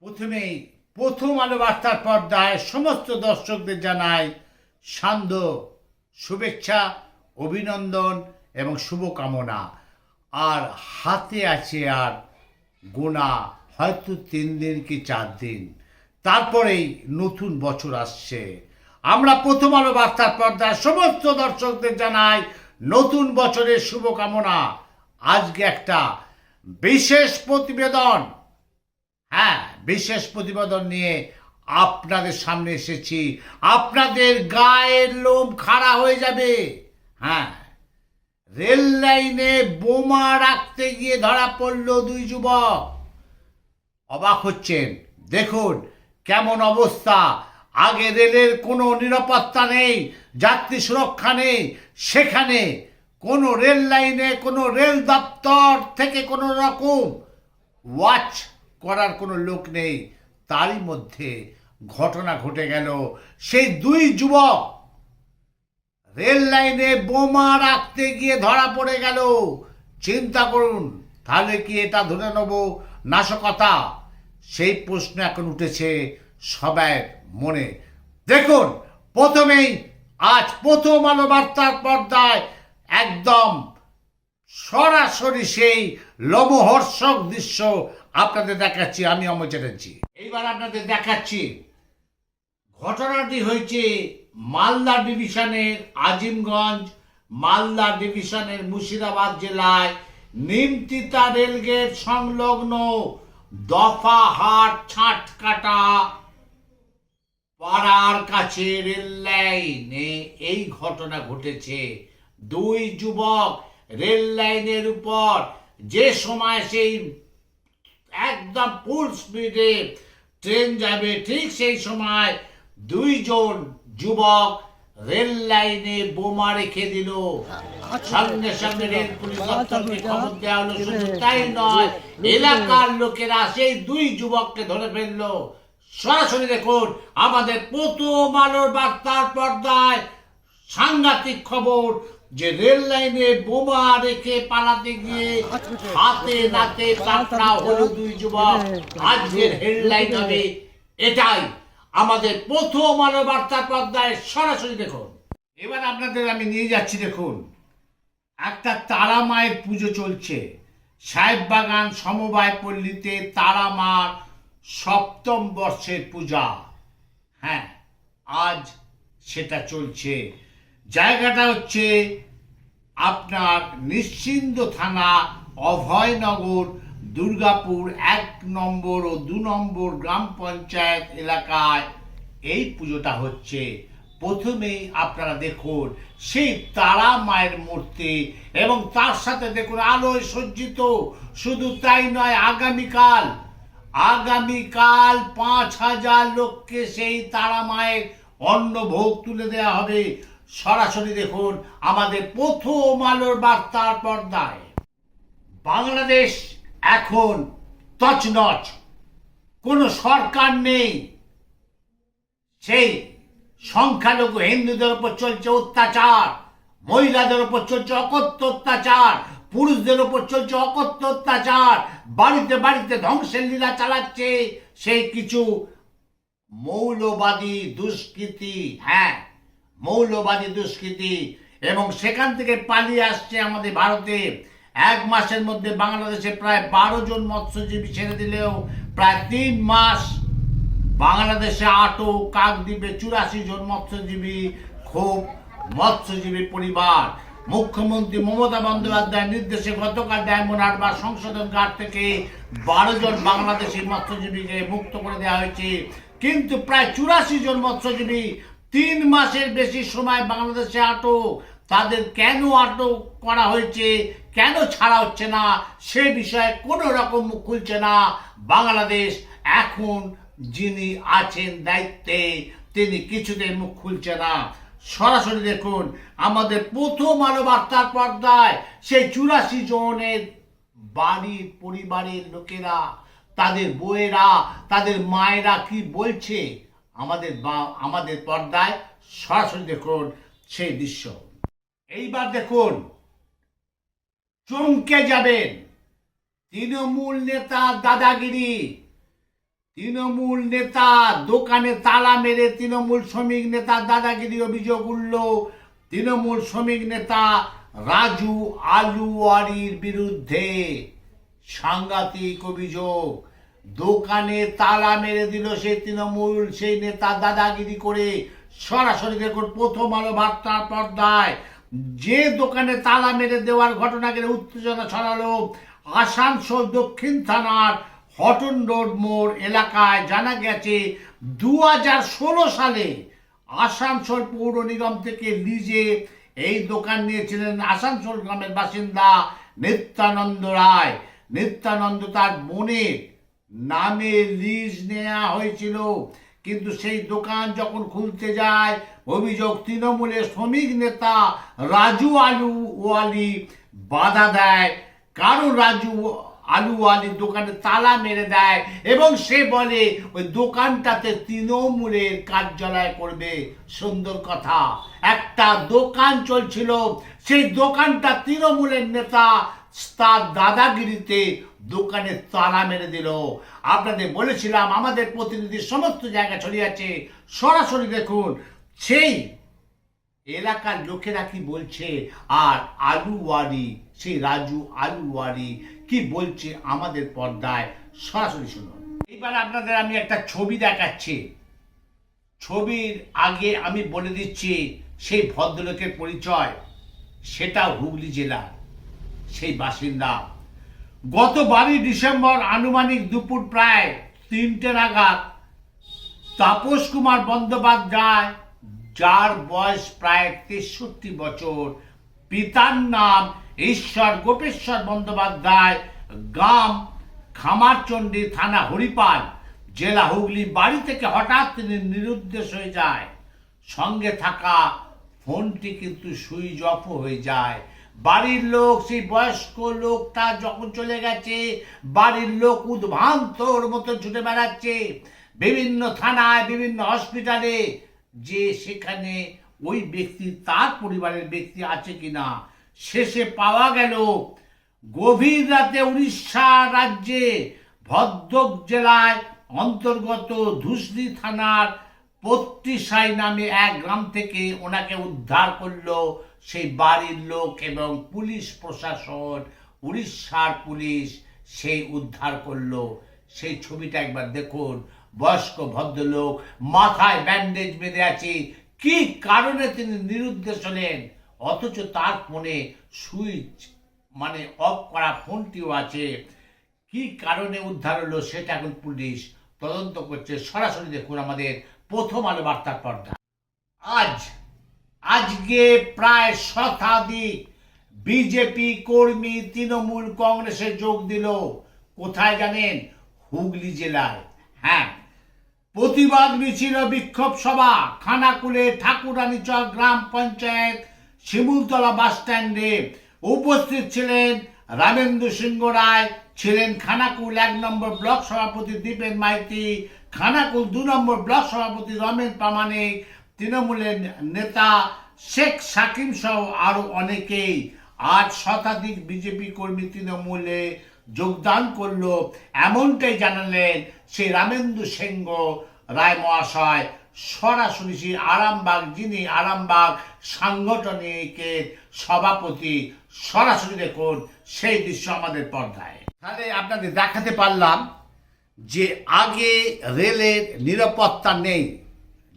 প্রথমেই প্রথম আলো বার্তার পর্দায় সমস্ত দর্শকদের জানাই সান্ধ্য শুভেচ্ছা, অভিনন্দন এবং শুভকামনা। আর হাতে আছে আর গোনা হয়তো 3 দিন কি 4 দিন, তারপরেই নতুন বছর আসছে। আমরা প্রথম আলো বার্তার পর্দায় সমস্ত দর্শকদের জানাই নতুন বছরের শুভকামনা। আজকে একটা বিশেষ প্রতিবেদন, বিশেষ প্রতিবেদন নিয়ে আপনাদের সামনে এসেছি। আপনাদের গায়ের লোম খাড়া হয়ে যাবে। রেল লাইনে বোমা রাখতে গিয়ে ধরা পড়ল 2 যুবক। অবাক হচ্ছেন, দেখুন কেমন অবস্থা। আগে রেলের কোনো নিরাপত্তা নেই, যাত্রী সুরক্ষা নেই, সেখানে কোনো রেল লাইনে কোনো রেল দপ্তর থেকে কোনো রকম ওয়াচ করার কোনো লোক নেই। তারই মধ্যে ঘটনা ঘটে গেল, সেই 2 যুবক রেল লাইনে বোমা রাখতে গিয়ে ধরা পড়ে গেল। চিন্তা করুন, তাহলে কি এটা ধরে নেব নাশকতা? সেই প্রশ্ন এখন উঠেছে সবার মনে। দেখুন, প্রথমেই আজ প্রথম আলো বার্তার পর্দায় একদম সরাসরি সেই লোমহর্ষক দৃশ্য আপনাদের দেখাচ্ছি। আমি অমর চ্যাটার্জি। এইবার আপনাদের দেখাচ্ছি ঘটনাটি হয়েছে মালদা ডিভিশনের আজিমগঞ্জ, মালদা ডিভিশনের মুর্শিদাবাদ জেলায় নিমতিতা রেলগেট সংলগ্ন দফাহাট ছাটকাটা পাড়ার কাছে রেল লাইনে এই ঘটনা ঘটেছে। 2 যুবক রেল লাইনের উপর যে সময় সেই একদম ফুল স্পিডে ট্রেন যাবে, ঠিক সেই সময় 2 জন যুবক রেল লাইনে বোমা রেখে দিল। সঙ্গে সঙ্গে রেল পুলিশ দপ্তরকে খবর দেওয়া হলো। শুধু তাই নয়, এলাকার লোকেরা সেই 2 যুবককে ধরে ফেললো। সরাসরি দেখুন আমাদের প্রথম আলোর বার্তার পর্দায় সাংঘাতিক খবর যে রেল লাইনে বোমা রেখে পালাতে গিয়ে হাতে নাতে পাকড়াও হলো 2 যুবক। আজকের হেডলাইন হবে এটাই। আমাদের প্রথম আলো বার্তার পর্দায় সরাসরি দেখুন। এবার আপনাদের আমি নিয়ে যাচ্ছি, দেখুন একটা তারা মায়ের পুজো চলছে সাহেববাগান সমবায় পল্লীতে। তারা মার 7ম বর্ষের পূজা। আজ সেটা চলছে। জায়গাটা হচ্ছে আপনার নিশ্চিন্ত থানা, অভয়নগর, দুর্গাপুর 1 নম্বর ও 2 নম্বর গ্রাম পঞ্চায়েত এলাকায় এই পুজোটা হচ্ছে। প্রথমেই আপনারা দেখুন সেই তারা মায়ের মূর্তি এবং তার সাথে দেখুন আলোয় সজ্জিত। শুধু তাই নয়, আগামীকাল 5000 লোককে সেই তারা মায়ের অন্নভোগ তুলে দেওয়া হবে। সরাসরি দেখুন আমাদের প্রথম আলোর বার্তার পর্দায়। বাংলাদেশ এখন তছনছ, কোনো সরকার নেই। সেই সংখ্যালঘু হিন্দুদের উপর চলছে অত্যাচার, মহিলাদের উপর চলছে অকথ্য অত্যাচার, পুরুষদের উপর চলছে অকথ্য অত্যাচার, বাড়িতে বাড়িতে ধ্বংসের লীলা চালাচ্ছে সেই কিছু মৌলবাদী দুষ্কৃতী। মৌলবাদী দুষ্কৃতী, এবং সেখান থেকে পালিয়ে আসছে আমাদের ভারতে। 1 মাসের মধ্যে বাংলাদেশে প্রায় 12 জন মৎস্যজীবী ছেড়ে দিলেও প্রায় 3 মাস বাংলাদেশে আটক কাকদ্বীপে 84 জন মৎস্যজীবী, খুব মৎস্যজীবী পরিবার। মুখ্যমন্ত্রী মমতা বন্দ্যোপাধ্যায়ের নির্দেশে গতকাল ডায়মন্ড হারবার সংশোধন ঘাট থেকে 12 জন বাংলাদেশি মৎস্যজীবীকে মুক্ত করে দেওয়া হয়েছে। কিন্তু প্রায় 84 জন মৎস্যজীবী 3 মাসের বেশি সময় বাংলাদেশে আটক। তাদের কেন আটক করা হয়েছে, কেন ছাড়া হচ্ছে না, সে বিষয়ে কোনো রকম মুখ খুলছে না বাংলাদেশ। এখন যিনি আছেন দায়িত্বে, তিনি কিছুতেই মুখ খুলছে না। সরাসরি দেখুন আমাদের প্রথম আলো বার্তার পর্দায় সেই 84 জনের বাড়ির পরিবারের লোকেরা, তাদের বউয়েরা, তাদের মায়েরা কি বলছে আমাদের পর্দায় সরাসরি দেখুন সেই দৃশ্য। এইবার দেখুন, চমকে যাবেন তৃণমূল নেতা দাদাগিরি। তৃণমূল নেতা দোকানে তালা মেরে তৃণমূল শ্রমিক নেতা দাদাগিরি অভিযোগ উঠল তৃণমূল শ্রমিক নেতা রাজু আলুওয়ারির বিরুদ্ধে। সাংঘাতিক অভিযোগ, দোকানে তালা মেরে দিল সেই তৃণমূল সেই নেতা দাদাগিরি করে। সরাসরি দেখুন প্রথম আলো বার্তার পর্দায় যে দোকানে তালা মেরে দেওয়ার ঘটনাকে উত্তেজনা ছড়ালো আসানসোল দক্ষিণ থানার হটন রোড মোড় এলাকায়। জানা গেছে 2016 সালে আসানসোল পৌর নিগম থেকে লিজে এই দোকান নিয়েছিলেন আসানসোল গ্রামের বাসিন্দা নিত্যানন্দ রায়। নিত্যানন্দ তার বোনের নামে লিজ নেওয়া হয়েছিল, কিন্তু সেই দোকান যখন খুলতে যায় অভিযোগ তৃণমূলের শ্রমিক নেতা রাজু আলুওয়ালি বাধা দেয়। কারণ রাজু আলুওয়ালির দোকানে তালা মেরে দেয় এবং সে বলে ওই দোকানটাতে তৃণমূলের কার্যালয় করবে। সুন্দর কথা, একটা দোকান চলছিল, সেই দোকানটা তৃণমূলের নেতা তার দাদাগিরিতে দোকানে তালা মেরে দিল। আপনাদের বলেছিলাম আমাদের প্রতিনিধি সমস্ত জায়গা ছড়িয়ে আছে, সরাসরি দেখুন সেই এলাকার লোকেরা কি বলছে আর আলুওয়ারি সেই রাজু আলুওয়ারি কি বলছে আমাদের পর্দায় সরাসরি শুনুন। এবার আপনাদের আমি একটা ছবি দেখাচ্ছি, ছবির আগে আমি বলে দিচ্ছি সেই ভদ্রলোকের পরিচয়। সেটা হুগলি জেলার সেই বাসিন্দা। গত 12 ডিসেম্বর আনুমানিক দুপুর প্রায় 3টে নাগাদ তাপস কুমার বন্দ্যোপাধ্যায়, যার বয়স প্রায় 63 বছর, পিতার নাম ঈশ্বর গোপেশ্বর বন্দ্যোপাধ্যায়, গ্রাম খামারচণ্ডী, থানা হরিপাল, জেলা হুগলি, বাড়ি থেকে হঠাৎ তিনি নিরুদ্দেশ হয়ে যায়। সঙ্গে থাকা ফোনটি কিন্তু সুইচ অফ হয়ে যায়। বাড়ির লোক সেই বয়স্ক লোকটা যখন চলে গেছে বাড়ির লোক উদ্ভ্রান্তর মতো ছুটে বেড়াচ্ছে বিভিন্ন থানায় বিভিন্ন হসপিটালে, যে সেখানে ওই ব্যক্তি তার পরিবারের ব্যক্তি আছে কিনা। শেষে পাওয়া গেল গভীর রাতে উড়িষ্যা রাজ্যে ভদ্রক জেলায় অন্তর্গত ধুসরি থানার পত্রিসাই নামে এক গ্রাম থেকে ওনাকে উদ্ধার করলো সেই বাড়ির লোক এবং পুলিশ প্রশাসন, উড়িষ্যার পুলিশ সেই উদ্ধার করলো। সেই ছবিটা একবার দেখুন। বয়স্ক ভদ্রলোক মাথায় ব্যান্ডেজ বেঁধে আছে, কি কারণে তিনি নিরুদ্দেশ হলেন, অথচ তার ফোনে সুইচ মানে অফ করা ফোনটিও আছে। কি কারণে উদ্ধার হলো সেটা এখন পুলিশ তদন্ত করছে। সরাসরি দেখুন আমাদের প্রথম আলো বার্তার পর্দা। আজকে প্রায় শতাধিক বিজেপি কর্মী তৃণমূল কংগ্রেসে যোগ দিল। কোথায় জানেন? হুগলি জেলায়। হ্যাঁ, প্রতিবাদ মিছিল বিক্ষোভ সভা খানাকুলে ঠাকুরানীচক গ্রাম পঞ্চায়েত শিমুলতলা বাস স্ট্যান্ডে। উপস্থিত ছিলেন রামেন্দু সিংহ রায়, ছিলেন খানাকুল 1 নম্বর ব্লক সভাপতি দীপেন মাইতি, খানাকুল 2 নম্বর ব্লক সভাপতি রমেন প্রামাণিক, তৃণমূলের নেতা শেখ সাকিম সহ আরো অনেকেই। আজ শতাধিক বিজেপি কর্মী তৃণমূলে যোগদান করলো, এমনটাই জানালেন সেই রামেন্দু সিংহ রায় মহাশয়। সরাসরি সেই আরামবাগ, যিনি আরামবাগ সাংগঠনিকের সভাপতি। সরাসরি দেখুন সেই দৃশ্য আমাদের পর্দায়। তাহলে আপনাদের দেখাতে পারলাম যে আগে রেলের নিরাপত্তা নেই,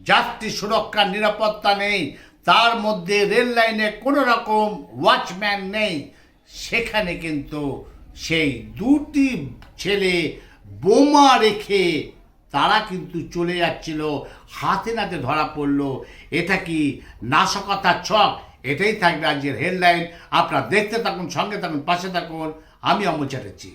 যাত্রী সুরক্ষার নিরাপত্তা নেই, তার মধ্যে রেল লাইনে কোনো রকম ওয়াচম্যান নেই। সেখানে কিন্তু সেই 2টি ছেলে বোমা রেখে তারা কিন্তু চলে যাচ্ছিল, হাতে নাতে ধরা পড়লো। এটা কি নাশকতার ছক? এটাই থাকবে আজকের হেডলাইন। আপনারা দেখতে থাকুন, সঙ্গে থাকুন, পাশে থাকুন। আমি অমল চ্যাটার্জি।